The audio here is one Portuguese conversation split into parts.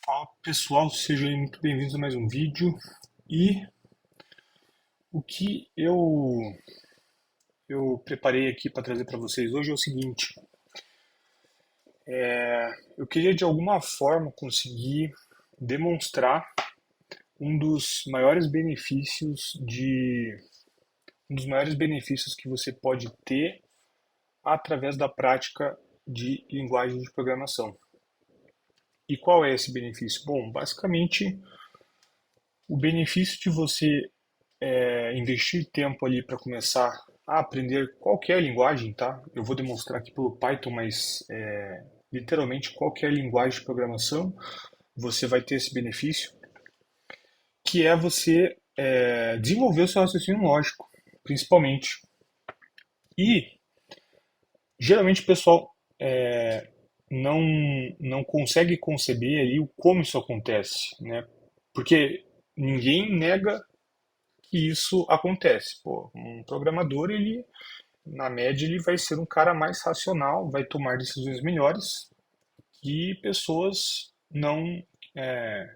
Fala pessoal, sejam aí muito bem-vindos a mais um vídeo. E o que eu preparei aqui para trazer para vocês hoje é o seguinte: eu queria de alguma forma conseguir demonstrar um dos maiores benefícios um dos maiores benefícios que você pode ter através da prática de linguagem de programação. E qual é esse benefício? Bom, basicamente o benefício de você investir tempo ali para começar a aprender qualquer linguagem, tá? Eu vou demonstrar aqui pelo Python, mas literalmente qualquer linguagem de programação, você vai ter esse benefício, que é você desenvolver o seu raciocínio lógico, principalmente. E geralmente o pessoal não, não consegue conceber ali o como isso acontece, né? Porque ninguém nega que isso acontece. Pô, um programador, ele na média, ele vai ser um cara mais racional, vai tomar decisões melhores que é,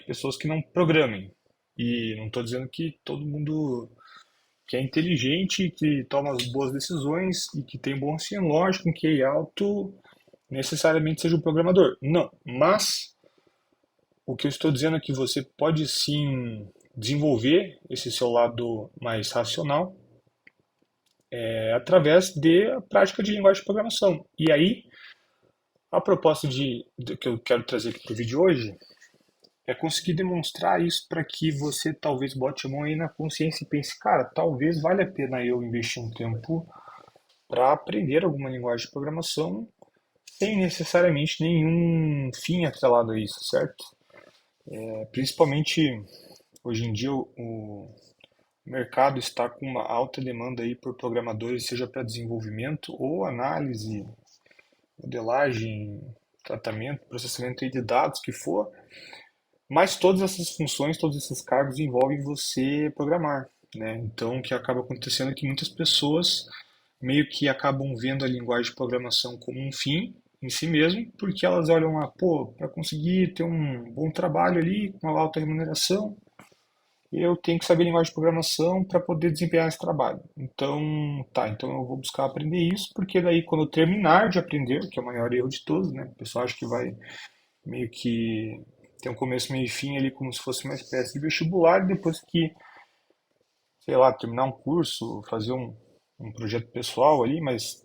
pessoas que não programem. E não estou dizendo que todo mundo que é inteligente, que toma as boas decisões e que tem bom senso lógico, que é alto, necessariamente seja um programador. Não, mas o que eu estou dizendo é que você pode sim desenvolver esse seu lado mais racional através da prática de linguagem de programação. E aí, a proposta que eu quero trazer aqui para o vídeo de hoje é conseguir demonstrar isso para que você talvez bote a mão aí na consciência e pense, cara, talvez valha a pena eu investir um tempo para aprender alguma linguagem de programação sem necessariamente nenhum fim atrelado a isso, certo? Principalmente hoje em dia o mercado está com uma alta demanda aí por programadores, seja para desenvolvimento ou análise, modelagem, tratamento, processamento aí de dados, que for. Mas todas essas funções, todos esses cargos envolvem você programar, né? Então, o que acaba acontecendo é que muitas pessoas meio que acabam vendo a linguagem de programação como um fim em si mesmo, porque elas olham lá, pô, para conseguir ter um bom trabalho ali, com uma alta remuneração, eu tenho que saber linguagem de programação para poder desempenhar esse trabalho. Então, tá, então eu vou buscar aprender isso, porque daí quando eu terminar de aprender, que é o maior erro de todos, né? O pessoal acha que vai meio que ter um começo, meio e fim ali, como se fosse uma espécie de vestibular, e depois que, sei lá, terminar um curso, fazer um projeto pessoal ali, mas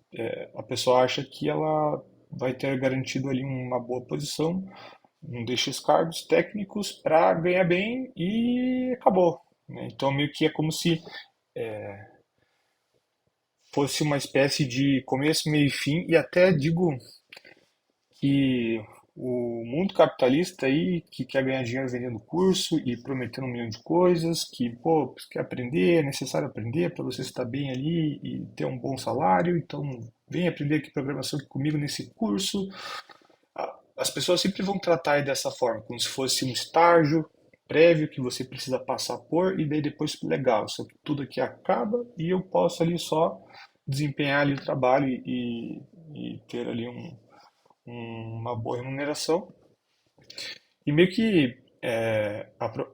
a pessoa acha que ela vai ter garantido ali uma boa posição, um desses cargos técnicos para ganhar bem e acabou, né? Então meio que é como se fosse uma espécie de começo, meio e fim, e até digo que o mundo capitalista aí, que quer ganhar dinheiro vendendo curso e prometendo um milhão de coisas, que, pô, você quer aprender, é necessário aprender para você estar bem ali e ter um bom salário, então vem aprender aqui programação aqui comigo nesse curso. As pessoas sempre vão tratar aí dessa forma, como se fosse um estágio prévio que você precisa passar por, e daí depois, legal, isso aqui, tudo aqui acaba e eu posso ali só desempenhar ali o trabalho e ter ali uma boa remuneração. E meio que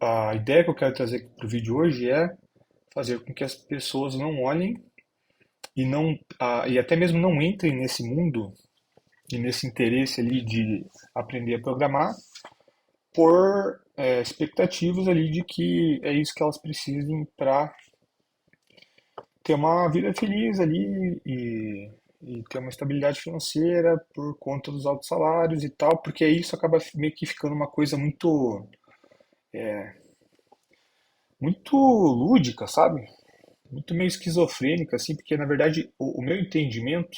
a ideia que eu quero trazer para o vídeo hoje é fazer com que as pessoas não olhem e e até mesmo não entrem nesse mundo e nesse interesse ali de aprender a programar por expectativas ali de que é isso que elas precisem para ter uma vida feliz ali e ter uma estabilidade financeira por conta dos altos salários e tal, porque isso acaba meio que ficando uma coisa muito lúdica, sabe? Muito meio esquizofrênica, assim, porque na verdade o meu entendimento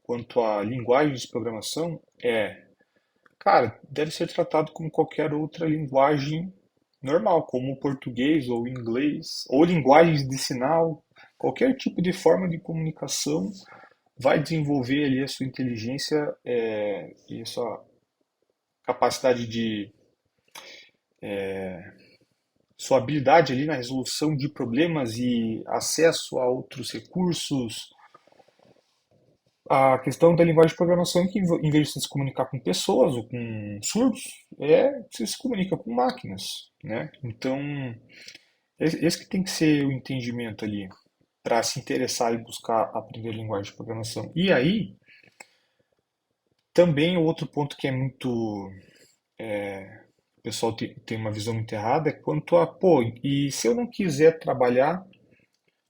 quanto à linguagem de programação cara, deve ser tratado como qualquer outra linguagem normal, como o português ou o inglês, ou linguagens de sinal, qualquer tipo de forma de comunicação vai desenvolver ali a sua inteligência e a sua capacidade sua habilidade ali na resolução de problemas e acesso a outros recursos A questão da linguagem de programação é que, em vez de você se comunicar com pessoas ou com surdos, você se comunica com máquinas, né? Então, esse que tem que ser o entendimento ali para se interessar e buscar aprender linguagem de programação. E aí, também o outro ponto que é muito, o pessoal tem uma visão muito errada é quanto a, pô, e se eu não quiser trabalhar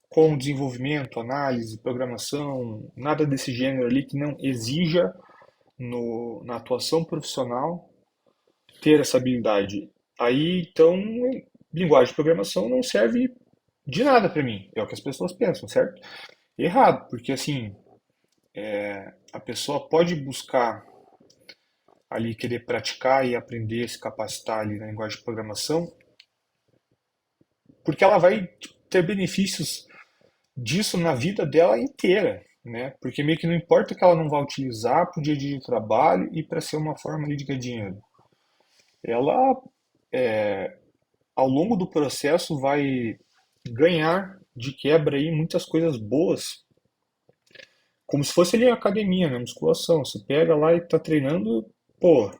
com desenvolvimento, análise, programação, nada desse gênero ali que não exija na atuação profissional ter essa habilidade. Aí, então, linguagem de programação não serve de nada para mim. É o que as pessoas pensam, certo? Errado, porque assim, a pessoa pode buscar ali querer praticar e aprender, se capacitar ali na linguagem de programação, porque ela vai ter benefícios disso na vida dela inteira, né? Porque meio que não importa que ela não vá utilizar para o dia a dia de trabalho e para ser uma forma ali de ganhar dinheiro. Ela, ao longo do processo, vai ganhar de quebra aí muitas coisas boas, como se fosse ali a academia, né? Musculação. Você pega lá e tá treinando, pô,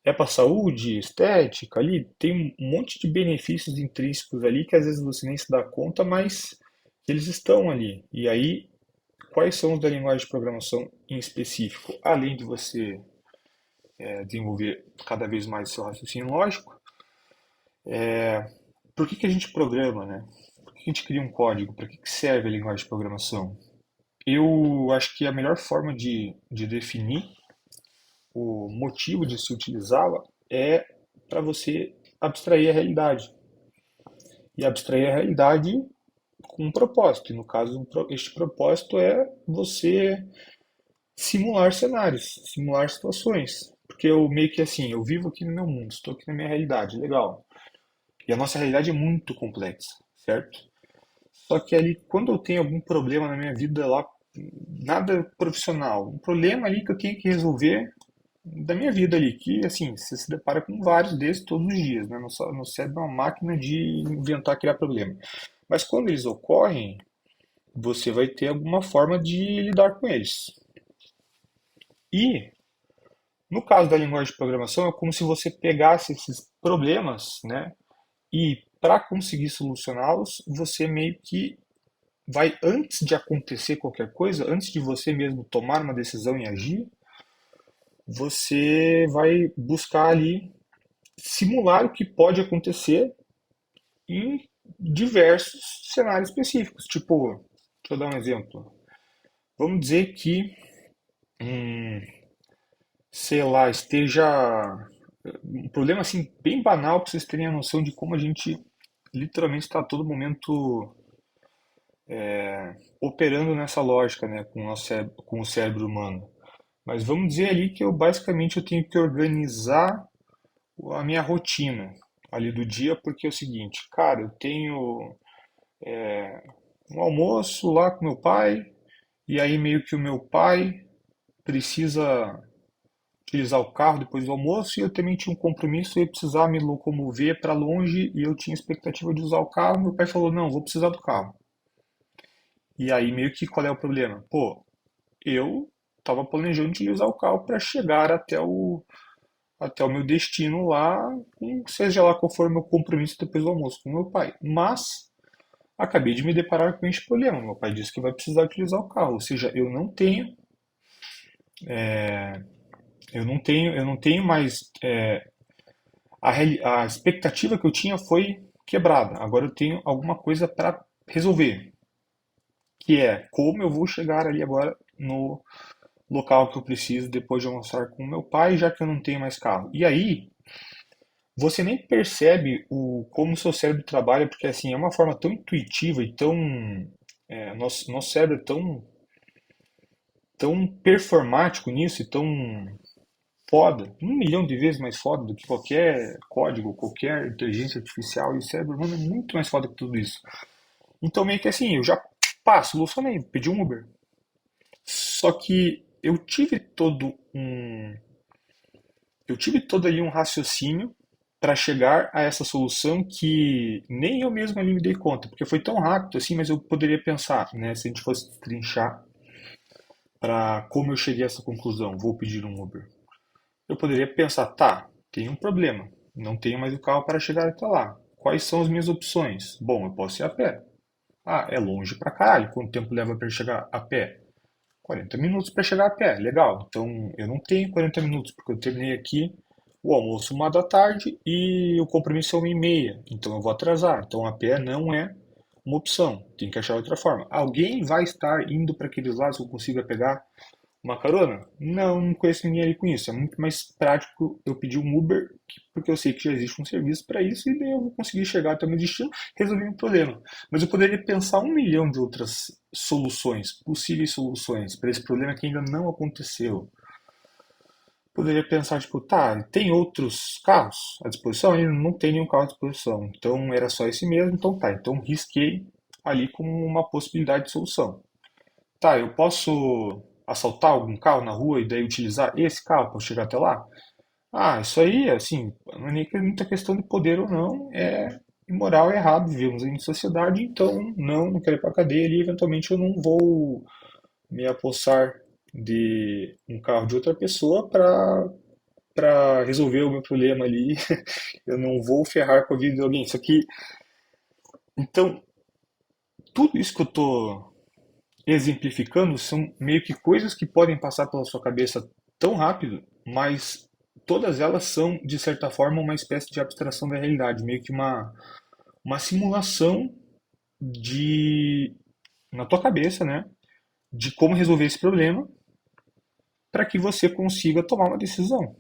é para saúde, estética ali, tem um monte de benefícios intrínsecos ali que às vezes você nem se dá conta, mas eles estão ali. E aí, quais são os da linguagem de programação em específico? Além de você desenvolver cada vez mais seu raciocínio lógico, por que que a gente programa, né? Por que a gente cria um código? Para que serve a linguagem de programação? Eu acho que a melhor forma de definir o motivo de se utilizá-la é para você abstrair a realidade. E abstrair a realidade com um propósito. E no caso, este propósito é você simular cenários, simular situações. Porque eu meio que assim, eu vivo aqui no meu mundo, estou aqui na minha realidade, legal. E a nossa realidade é muito complexa, certo? Só que ali, quando eu tenho algum problema na minha vida lá, nada profissional, um problema ali que eu tenho que resolver da minha vida ali, que assim, você se depara com vários desses todos os dias, né? Nosso cérebro é uma máquina de inventar, criar problema. Mas quando eles ocorrem, você vai ter alguma forma de lidar com eles. E, no caso da linguagem de programação, é como se você pegasse esses problemas, né? E para conseguir solucioná-los, você meio que vai, antes de acontecer qualquer coisa, antes de você mesmo tomar uma decisão e agir, você vai buscar ali simular o que pode acontecer em diversos cenários específicos. Tipo, deixa eu dar um exemplo. Vamos dizer que, hum, sei lá, esteja um problema assim bem banal para vocês terem a noção de como a gente literalmente está a todo momento operando nessa lógica, né, com o nosso cérebro, com o cérebro humano. Mas vamos dizer ali que eu tenho que organizar a minha rotina ali do dia, porque é o seguinte, cara, eu tenho um almoço lá com meu pai, e aí meio que o meu pai precisa utilizar o carro depois do almoço, e eu também tinha um compromisso, eu ia precisar me locomover para longe, e eu tinha expectativa de usar o carro, meu pai falou, não, vou precisar do carro. E aí meio que qual é o problema? Pô, eu estava planejando utilizar o carro para chegar até o meu destino lá, seja lá qual for o meu compromisso depois do almoço com meu pai. Mas acabei de me deparar com este problema. Meu pai disse que vai precisar utilizar o carro, ou seja, eu não tenho mais a expectativa que eu tinha foi quebrada. Agora eu tenho alguma coisa para resolver, que é como eu vou chegar ali agora no local que eu preciso depois de almoçar com meu pai, já que eu não tenho mais carro. E aí você nem percebe como o seu cérebro trabalha, porque assim é uma forma tão intuitiva e tão nosso cérebro é tão performático nisso e tão foda, 1 milhão de vezes mais foda do que qualquer código, qualquer inteligência artificial, e o cérebro humano é muito mais foda que tudo isso. Então, meio que assim, eu já solucionei, pedi um Uber. Só que eu tive todo ali um raciocínio para chegar a essa solução que nem eu mesmo ali me dei conta, porque foi tão rápido assim, mas eu poderia pensar, né, se a gente fosse trinchar para como eu cheguei a essa conclusão, vou pedir um Uber. Eu poderia pensar, tá, tem um problema, não tenho mais o carro para chegar até lá. Quais são as minhas opções? Bom, eu posso ir a pé. Ah, é longe pra caralho. Quanto tempo leva para chegar a pé? 40 minutos para chegar a pé, legal. Então eu não tenho 40 minutos, porque eu terminei aqui o almoço 1 da tarde e o compromisso é 1h30. Então eu vou atrasar. Então a pé não é uma opção. Tem que achar outra forma. Alguém vai estar indo para aqueles lados que eu consiga pegar uma carona? Não, não conheço ninguém ali com isso. É muito mais prático eu pedir um Uber, porque eu sei que já existe um serviço para isso e daí eu vou conseguir chegar até o meu destino resolvendo o problema. Mas eu poderia pensar 1 milhão de outras soluções, possíveis soluções para esse problema que ainda não aconteceu. Poderia pensar, tipo, tá, tem outros carros à disposição? Ainda não tem nenhum carro à disposição. Então era só esse mesmo, então tá. Então risquei ali como uma possibilidade de solução. Tá, eu posso assaltar algum carro na rua e daí utilizar esse carro para chegar até lá? Ah, isso aí, assim, não é nem muita questão de poder ou não, é imoral, é errado, vivemos em sociedade, então não quero ir para cadeia ali, eventualmente eu não vou me apossar de um carro de outra pessoa para resolver o meu problema ali, eu não vou ferrar com a vida de alguém. Isso aqui, então, tudo isso que eu tô exemplificando são meio que coisas que podem passar pela sua cabeça tão rápido, mas todas elas são, de certa forma, uma espécie de abstração da realidade, meio que uma simulação de, na tua cabeça, né, de como resolver esse problema para que você consiga tomar uma decisão,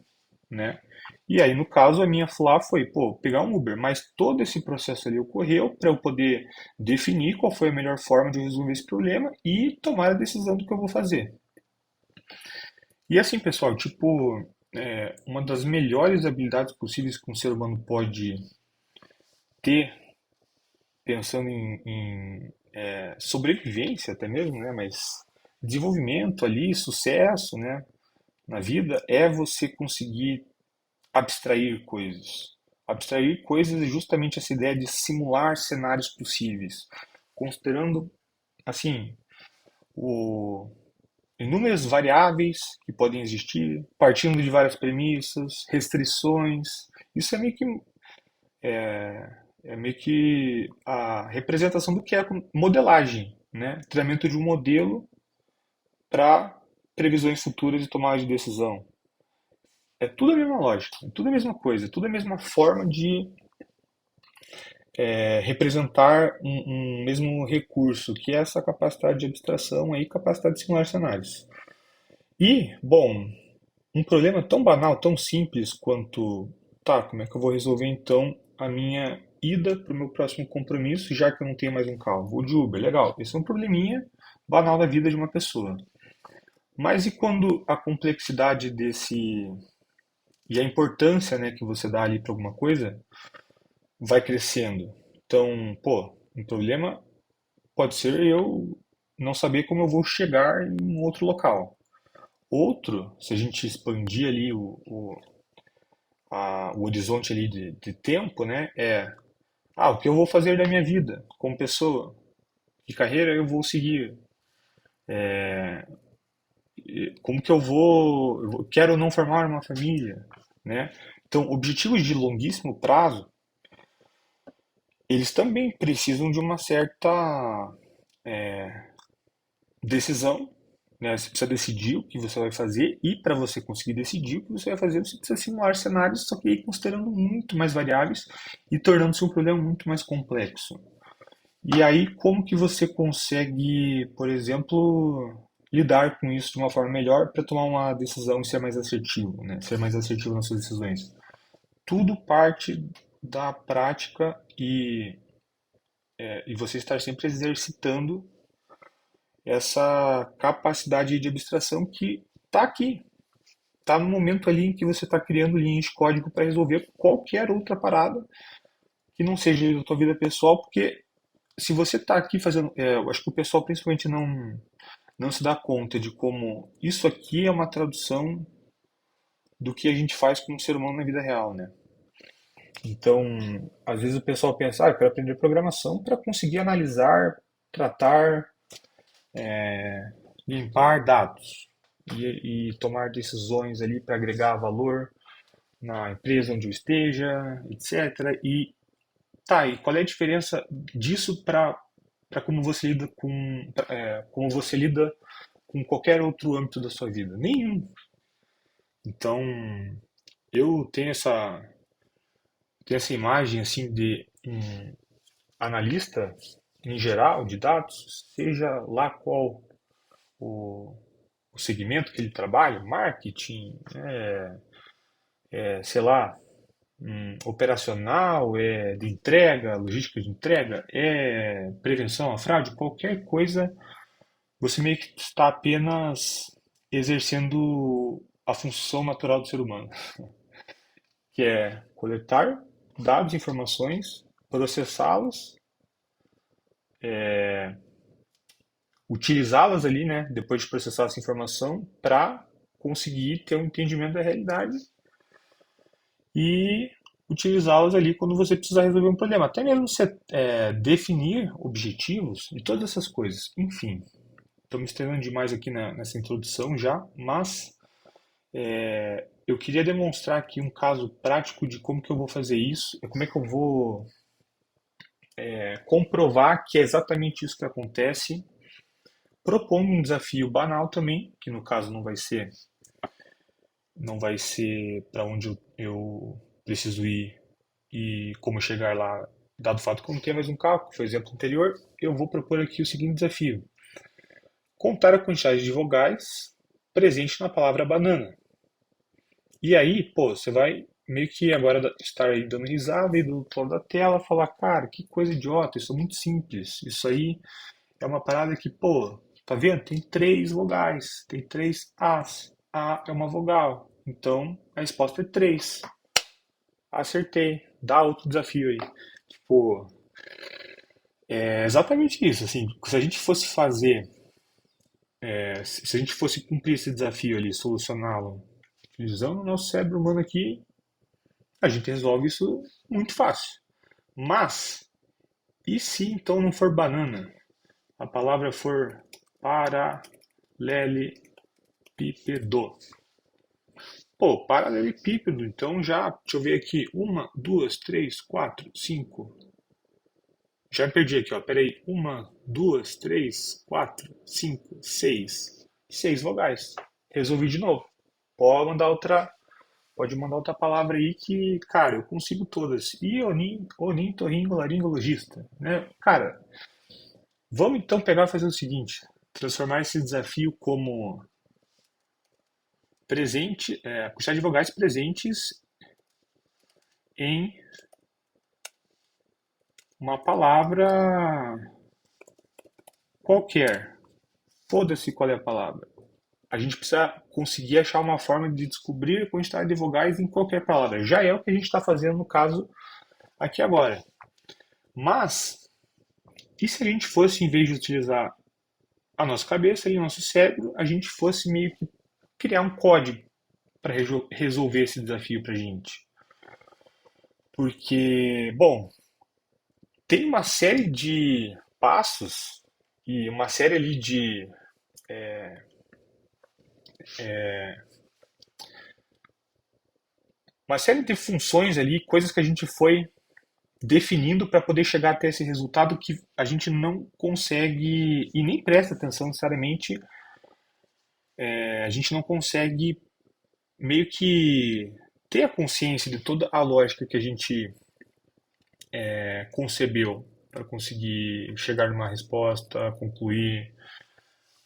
né? E aí, no caso, a minha FLA foi, pô, pegar um Uber, mas todo esse processo ali ocorreu para eu poder definir qual foi a melhor forma de resolver esse problema e tomar a decisão do que eu vou fazer. E assim, pessoal, tipo, uma das melhores habilidades possíveis que um ser humano pode ter, pensando em sobrevivência até mesmo, né? Mas desenvolvimento ali, sucesso, né? Na vida, é você conseguir abstrair coisas. Abstrair coisas é justamente essa ideia de simular cenários possíveis, considerando, assim, o, inúmeras variáveis que podem existir, partindo de várias premissas, restrições. Isso é meio que a representação do que é modelagem, né? Treinamento de um modelo para previsões futuras e tomada de decisão. É tudo a mesma lógica, é tudo a mesma coisa, é tudo a mesma forma de representar um mesmo recurso, que é essa capacidade de abstração e capacidade de simular cenários. E, bom, um problema tão banal, tão simples quanto, tá, como é que eu vou resolver então a minha ida para o meu próximo compromisso, já que eu não tenho mais um carro? Vou de Uber, legal. Esse é um probleminha banal da vida de uma pessoa. Mas e quando a complexidade desse e a importância, né, que você dá ali para alguma coisa vai crescendo? Então, pô, um problema pode ser eu não saber como eu vou chegar em um outro local. Outro, se a gente expandir ali o horizonte ali de tempo, né? O que eu vou fazer da minha vida como pessoa? Que carreira eu vou seguir? Como que quero ou não formar uma família, né? Então, objetivos de longuíssimo prazo, eles também precisam de uma certa decisão, né? Você precisa decidir o que você vai fazer e para você conseguir decidir o que você vai fazer, você precisa simular cenários, só que aí considerando muito mais variáveis e tornando-se um problema muito mais complexo. E aí, como que você consegue, por exemplo, lidar com isso de uma forma melhor para tomar uma decisão e ser mais assertivo, né? Ser mais assertivo nas suas decisões. Tudo parte da prática e você estar sempre exercitando essa capacidade de abstração que está aqui, está no momento ali em que você está criando linhas de código para resolver qualquer outra parada que não seja da tua vida pessoal, porque se você está aqui fazendo, eu acho que o pessoal principalmente não se dá conta de como isso aqui é uma tradução do que a gente faz como ser humano na vida real, né? Então, às vezes o pessoal pensa, eu quero aprender programação para conseguir analisar, tratar limpar dados e tomar decisões ali para agregar valor na empresa onde eu esteja, etc. E tá, e qual é a diferença disso para como você lida como você lida com qualquer outro âmbito da sua vida? Nenhum. Então, eu tenho essa imagem assim de um analista em geral de dados, seja lá qual o, o segmento que ele trabalha, marketing, sei lá, operacional, é de entrega, logística de entrega, é prevenção à fraude, qualquer coisa, você meio que está apenas exercendo a função natural do ser humano, que é coletar dados, informações, processá-los, utilizá-las ali, né, depois de processar essa informação, para conseguir ter um entendimento da realidade e utilizá-las ali quando você precisar resolver um problema. Até mesmo você definir objetivos e todas essas coisas. Enfim, estou me estendendo demais aqui nessa introdução já, mas eu queria demonstrar aqui um caso prático de como que eu vou fazer isso, como é que eu vou comprovar que é exatamente isso que acontece, propondo um desafio banal também, que no caso não vai ser para onde eu preciso ir e como chegar lá, dado o fato que eu não tenho mais um carro, que foi o exemplo anterior, eu vou propor aqui o seguinte desafio: contar a quantidade de vogais presente na palavra banana. E aí, pô, você vai meio que agora estar aí dando risada e do outro lado da tela falar, cara, que coisa idiota, isso é muito simples. Isso aí é uma parada que, pô, tá vendo? Tem três vogais, tem três As. A é uma vogal. Então a resposta é três. Acertei. Dá outro desafio aí. Tipo, é exatamente isso. Assim, se a gente fosse fazer, se a gente fosse cumprir esse desafio ali, solucioná-lo, utilizando o nosso cérebro humano aqui, a gente resolve isso muito fácil. Mas, e se então não for banana? A palavra for paralelepípedo. Pô, paralelepípedo, então já, deixa eu ver aqui, uma, duas, três, quatro, cinco. Já me perdi aqui, ó, peraí, uma, duas, três, quatro, cinco, seis. Seis vogais. Resolvi de novo. Pode mandar outra, pode mandar outra palavra aí que, cara, eu consigo todas. Onintorringolaringologista, né? Cara, vamos então pegar e fazer o seguinte, transformar esse desafio como presente, a quantidade de vogais presentes em uma palavra qualquer. Foda-se qual é a palavra. A gente precisa conseguir achar uma forma de descobrir a quantidade de vogais em qualquer palavra. Já é o que a gente está fazendo no caso aqui agora. Mas, e se a gente fosse, em vez de utilizar a nossa cabeça e o nosso cérebro, a gente fosse meio que criar um código para resolver esse desafio para a gente? Porque, bom, tem uma série de passos e uma série ali de uma série de funções ali, coisas que a gente foi definindo para poder chegar até esse resultado que a gente não consegue e nem presta atenção necessariamente, a gente não consegue meio que ter a consciência de toda a lógica que a gente concebeu para conseguir chegar numa resposta, concluir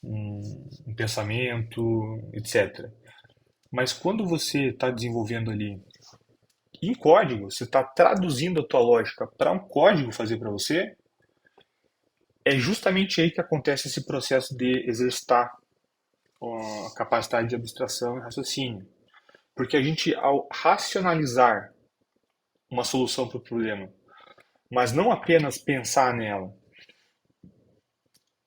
um pensamento, etc. Mas quando você está desenvolvendo ali em código, você está traduzindo a tua lógica para um código fazer para você, é justamente aí que acontece esse processo de exercitar a capacidade de abstração e raciocínio. Porque a gente, ao racionalizar uma solução para o problema, mas não apenas pensar nela,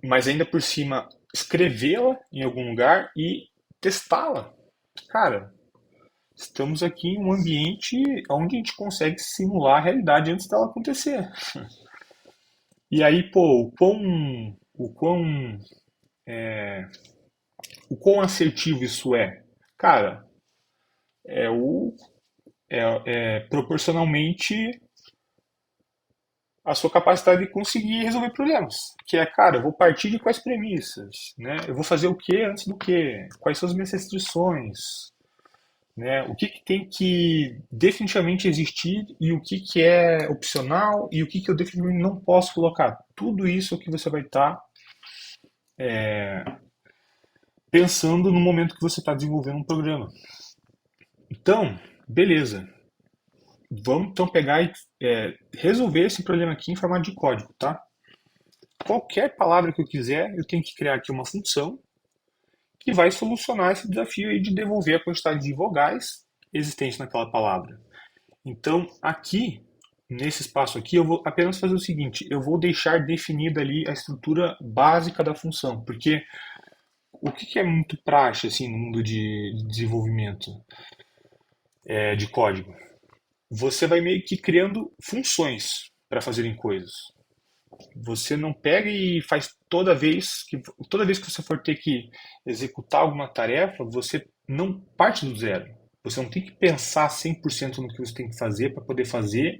mas ainda por cima escrevê-la em algum lugar e testá-la. Cara, estamos aqui em um ambiente onde a gente consegue simular a realidade antes dela acontecer. E aí, pô, o quão O quão assertivo isso é? Cara, é o é proporcionalmente a sua capacidade de conseguir resolver problemas. Que é, cara, eu vou partir de quais premissas, né? Eu vou fazer o que antes do que? Quais são as minhas restrições, né? O que tem que definitivamente existir e o que é opcional e o que eu definitivamente não posso colocar. Tudo isso que você vai estar pensando no momento que você está desenvolvendo um programa. Então, beleza. Vamos então pegar e resolver esse problema aqui em formato de código, tá? Qualquer palavra que eu quiser, eu tenho que criar aqui uma função que vai solucionar esse desafio aí de devolver a quantidade de vogais existente naquela palavra. Então, aqui, nesse espaço aqui, eu vou apenas fazer o seguinte, eu vou deixar definida ali a estrutura básica da função, porque o que é muito praxe assim, no mundo de desenvolvimento de código? Você vai meio que criando funções para fazerem coisas. Você não pega e faz toda vez que você for ter que executar alguma tarefa, você não parte do zero. Você não tem que pensar 100% no que você tem que fazer para poder fazer.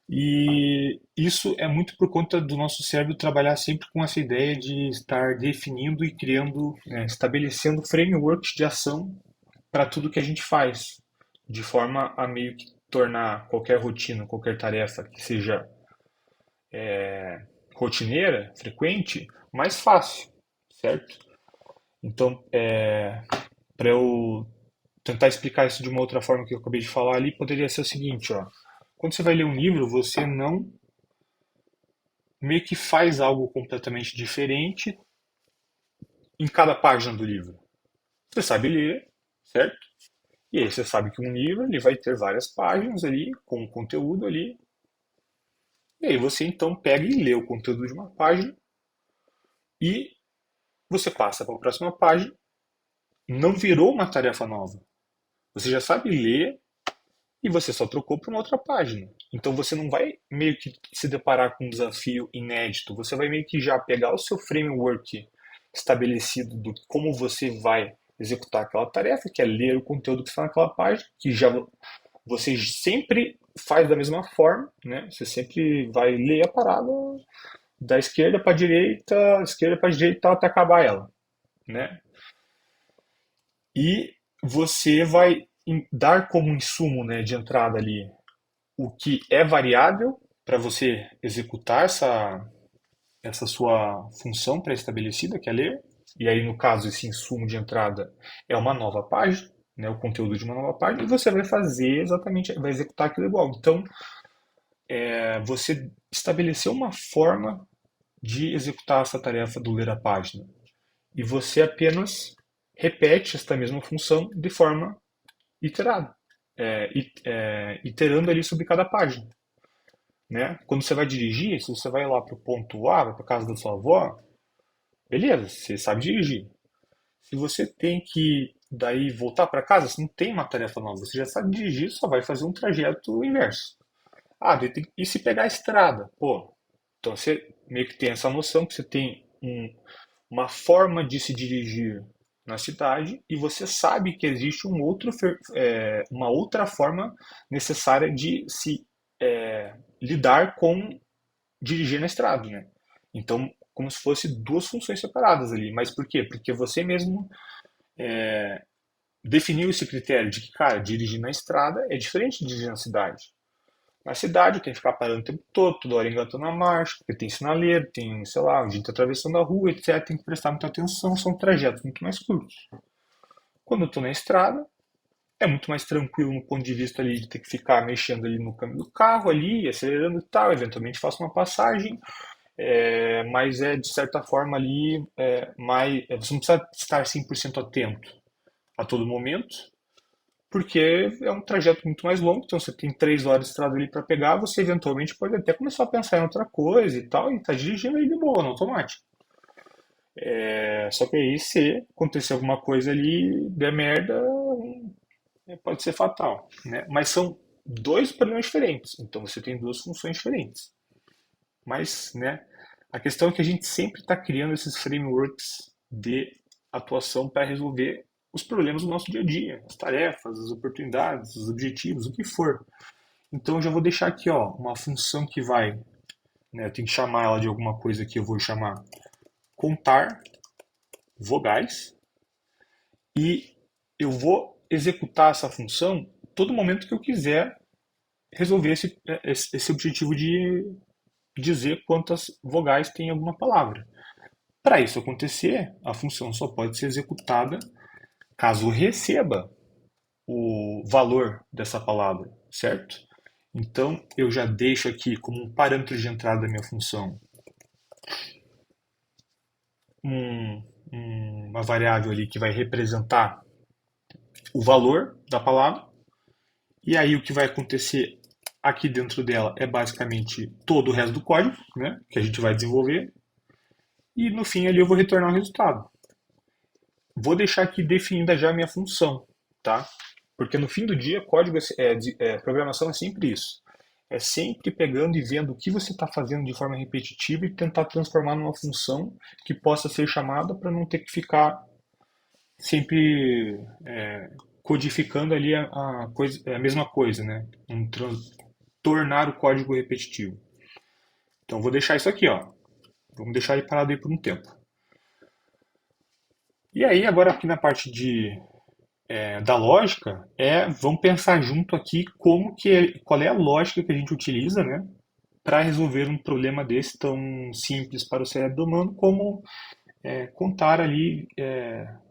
E isso é muito por conta do nosso cérebro trabalhar sempre com essa ideia de estar definindo e criando, estabelecendo frameworks de ação para tudo que a gente faz, de forma a meio que tornar qualquer rotina, qualquer tarefa que seja rotineira, frequente, mais fácil, certo? Então, para eu tentar explicar isso de uma outra forma que eu acabei de falar ali, poderia ser o seguinte, ó. Quando você vai ler um livro, você não meio que faz algo completamente diferente em cada página do livro. Você sabe ler, certo? E aí você sabe que um livro ele vai ter várias páginas ali, com conteúdo ali. E aí você então pega e lê o conteúdo de uma página e você passa para a próxima página. Não virou uma tarefa nova. Você já sabe ler e você só trocou para uma outra página. Então você não vai meio que se deparar com um desafio inédito. Você vai meio que já pegar o seu framework estabelecido do como você vai executar aquela tarefa, que é ler o conteúdo que está naquela página, que já você sempre faz da mesma forma, né? Você sempre vai ler a parada da esquerda para direita até acabar ela, né? E você vai dar como insumo, né, de entrada ali o que é variável para você executar essa sua função pré-estabelecida, que é ler. E aí, no caso, esse insumo de entrada é uma nova página, né, o conteúdo de uma nova página, e você vai fazer exatamente, vai executar aquilo igual. Então, você estabeleceu uma forma de executar essa tarefa do ler a página. E você apenas repete esta mesma função de forma iterada, iterando ali sobre cada página. Né? Quando você vai dirigir, se você vai lá para o ponto A, vai para casa da sua avó, beleza, você sabe dirigir. Se você tem que daí voltar para casa, você não tem uma tarefa nova, você já sabe dirigir, só vai fazer um trajeto inverso. Ah, e se pegar a estrada? Pô, então você meio que tem essa noção que você tem uma forma de se dirigir na cidade e você sabe que existe uma outra forma necessária de se lidar com dirigir na estrada, né? Então, como se fosse duas funções separadas ali. Mas por quê? Porque você mesmo definiu esse critério de que, cara, dirigir na estrada é diferente de dirigir na cidade. Na cidade tem que ficar parando o tempo todo, toda hora engatando a marcha, porque tem sinaleiro, tem, sei lá, gente atravessando a rua, etc. Tem que prestar muita atenção, são trajetos muito mais curtos. Quando eu estou na estrada, é muito mais tranquilo no ponto de vista ali de ter que ficar mexendo ali no câmbio do carro, ali, acelerando e tal, eventualmente faço uma passagem, mas é de certa forma ali, você não precisa estar 100% atento a todo momento, porque é um trajeto muito mais longo, então você tem 3 horas de estrada ali para pegar, você eventualmente pode até começar a pensar em outra coisa e tal, e tá dirigindo aí de boa, no automático. Só que aí se acontecer alguma coisa ali, der merda, pode ser fatal, né? Mas são dois problemas diferentes, então você tem duas funções diferentes. Mas, né, a questão é que a gente sempre está criando esses frameworks de atuação para resolver os problemas do nosso dia a dia, as tarefas, as oportunidades, os objetivos, o que for. Então eu já vou deixar aqui, ó, uma função que vai, né, eu tenho que chamar ela de alguma coisa que eu vou chamar contar vogais e eu vou executar essa função todo momento que eu quiser resolver esse objetivo de dizer quantas vogais tem em alguma palavra. Para isso acontecer, a função só pode ser executada caso receba o valor dessa palavra, certo? Então eu já deixo aqui como um parâmetro de entrada da minha função um- uma variável ali que vai representar o valor da palavra. E aí o que vai acontecer aqui dentro dela é basicamente todo o resto do código, né, que a gente vai desenvolver. E no fim ali eu vou retornar o resultado. Vou deixar aqui definida já a minha função, tá? Porque no fim do dia, código programação é sempre isso. É sempre pegando e vendo o que você está fazendo de forma repetitiva e tentar transformar numa função que possa ser chamada para não ter que ficar sempre codificando ali a mesma coisa, né? Tornar o código repetitivo. Então vou deixar isso aqui, ó. Vamos deixar ele parado aí por um tempo. E aí agora aqui na parte da lógica vamos pensar junto aqui qual é a lógica que a gente utiliza, né, para resolver um problema desse tão simples para o cérebro humano como contar ali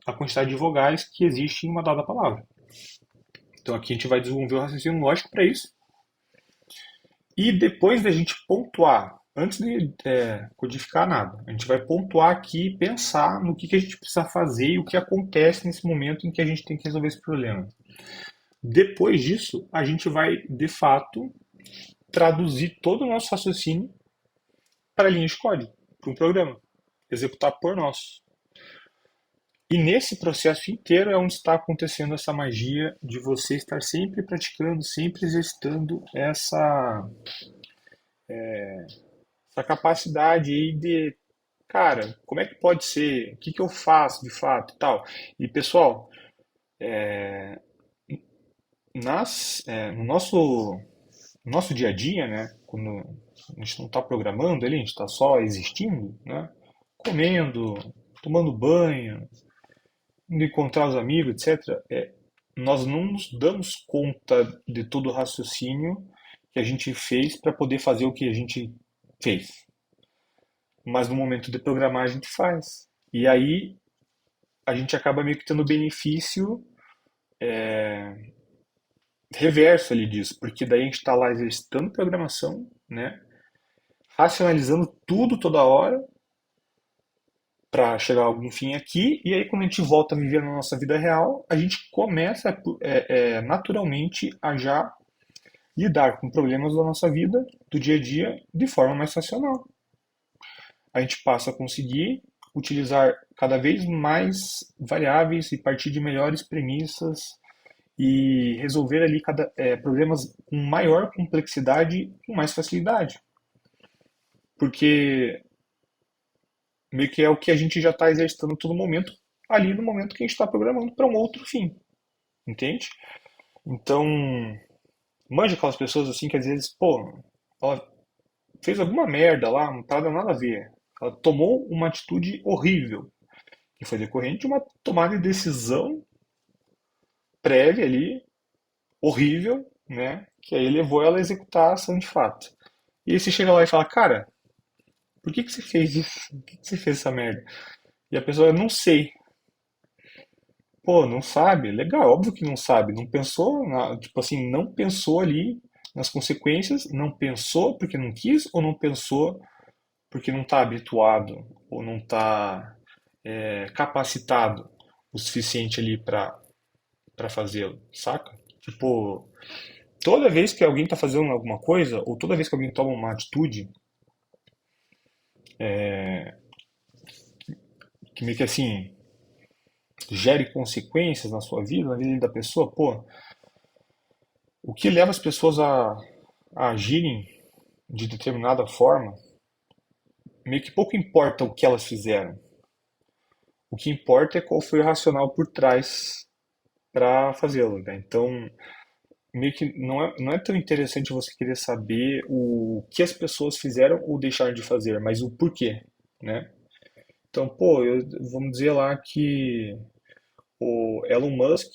a quantidade de vogais que existe em uma dada palavra. Então aqui a gente vai desenvolver o raciocínio lógico para isso. E depois da gente pontuar, antes de codificar nada, a gente vai pontuar aqui e pensar no que a gente precisa fazer e o que acontece nesse momento em que a gente tem que resolver esse problema. Depois disso, a gente vai, de fato, traduzir todo o nosso raciocínio para linhas de código, para um programa, executar por nós. E nesse processo inteiro é onde está acontecendo essa magia de você estar sempre praticando, sempre exercitando essa capacidade aí de, cara, como é que pode ser? O que eu faço de fato e tal? E pessoal, no nosso dia a dia, né, quando a gente não está programando ali, a gente está só existindo, né, comendo, tomando banho, indo encontrar os amigos, etc., nós não nos damos conta de todo o raciocínio que a gente fez para poder fazer o que a gente fez. Mas no momento de programar a gente faz. E aí a gente acaba meio que tendo benefício reverso ali disso, porque daí a gente está lá exercitando programação, né? Racionalizando tudo toda hora para chegar a algum fim aqui, e aí quando a gente volta a viver na nossa vida real, a gente começa naturalmente a já lidar com problemas da nossa vida, do dia a dia, de forma mais racional. A gente passa a conseguir utilizar cada vez mais variáveis e partir de melhores premissas e resolver ali problemas com maior complexidade com mais facilidade. Porque meio que é o que a gente já está exercitando todo momento, ali no momento que a gente está programando para um outro fim, entende? Então, manja aquelas pessoas assim que às vezes, pô, ela fez alguma merda lá, não tá dando nada a ver. Ela tomou uma atitude horrível, que foi decorrente de uma tomada de decisão prévia ali, horrível, né? Que aí levou ela a executar a ação de fato. E aí você chega lá e fala, cara, por que você fez isso? Por que você fez essa merda? E a pessoa, eu não sei. Pô, não sabe? Legal, óbvio que não sabe. Não pensou, tipo assim, não pensou ali nas consequências, não pensou porque não quis ou não pensou porque não está habituado ou não está capacitado o suficiente ali para fazê-lo, saca? Tipo, toda vez que alguém está fazendo alguma coisa ou toda vez que alguém toma uma atitude que meio que assim gere consequências na sua vida, na vida da pessoa, pô, o que leva as pessoas a agirem de determinada forma, meio que pouco importa o que elas fizeram. O que importa é qual foi o racional por trás para fazê-lo, né? Então, meio que não é tão interessante você querer saber o que as pessoas fizeram ou deixaram de fazer, mas o porquê, né? Então, pô, vamos dizer lá que o Elon Musk,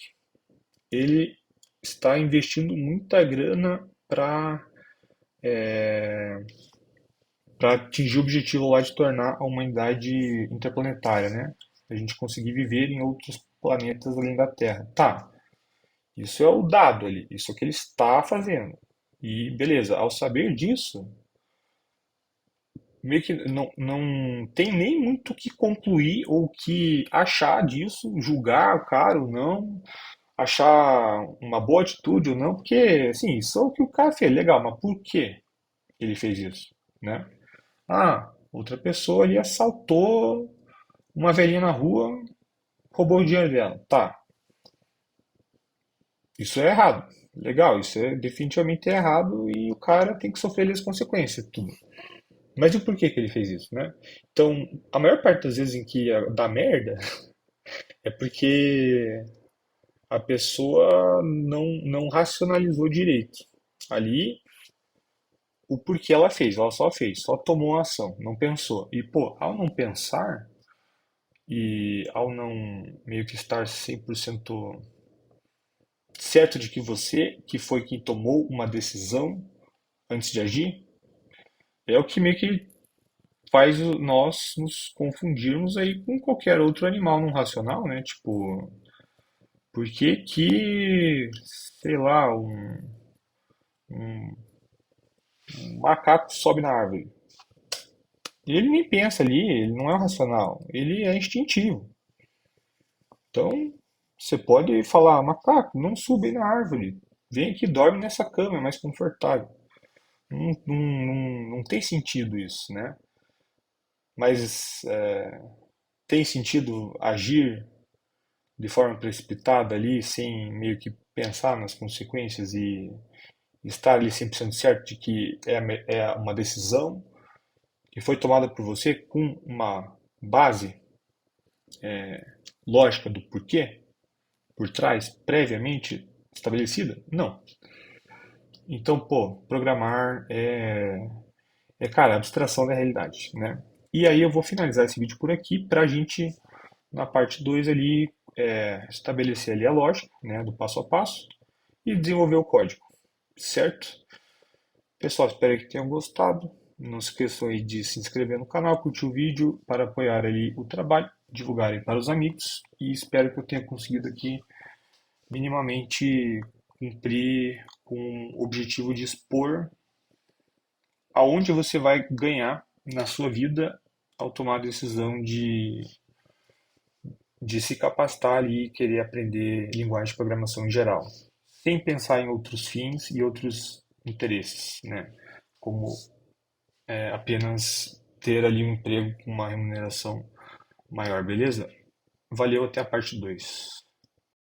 ele está investindo muita grana para atingir o objetivo lá de tornar a humanidade interplanetária, né? A gente conseguir viver em outros planetas além da Terra. Tá, isso é o dado ali, isso é o que ele está fazendo. E beleza, ao saber disso, meio que não tem nem muito o que concluir ou o que achar disso, julgar o cara ou não, achar uma boa atitude ou não, porque, assim, só o que o cara fez, legal, mas por que ele fez isso, né? Ah, outra pessoa ali assaltou uma velhinha na rua, roubou o dinheiro dela. Tá, isso é errado. Legal, isso é definitivamente errado e o cara tem que sofrer as consequências, tudo. Mas e por que que ele fez isso, né? Então, a maior parte das vezes em que dá merda é porque a pessoa não racionalizou direito. Ali, o porquê ela fez, ela só fez, só tomou uma ação, não pensou. E, pô, ao não pensar e ao não meio que estar 100% certo de que você que foi quem tomou uma decisão antes de agir, é o que meio que faz nós nos confundirmos aí com qualquer outro animal não racional, né? Tipo, por que que, sei lá, um macaco sobe na árvore? Ele nem pensa ali, ele não é racional, ele é instintivo. Então, você pode falar, macaco, não suba aí na árvore, vem aqui, dorme nessa cama, é mais confortável. Não tem sentido isso, né? Mas tem sentido agir de forma precipitada ali, sem meio que pensar nas consequências e estar ali 100% certo de que é uma decisão que foi tomada por você com uma base lógica do porquê por trás, previamente estabelecida? Não. Então, pô, programar cara, abstração da realidade, né? E aí eu vou finalizar esse vídeo por aqui para a gente, na parte 2 ali, estabelecer ali a lógica, né, do passo a passo e desenvolver o código, certo? Pessoal, espero que tenham gostado. Não se esqueçam aí de se inscrever no canal, curtir o vídeo para apoiar ali o trabalho, divulgarem para os amigos e espero que eu tenha conseguido aqui minimamente cumprir com o objetivo de expor aonde você vai ganhar na sua vida ao tomar a decisão de se capacitar ali e querer aprender linguagem de programação em geral, sem pensar em outros fins e outros interesses, né? Como apenas ter ali um emprego com uma remuneração maior, beleza? Valeu, até a parte 2.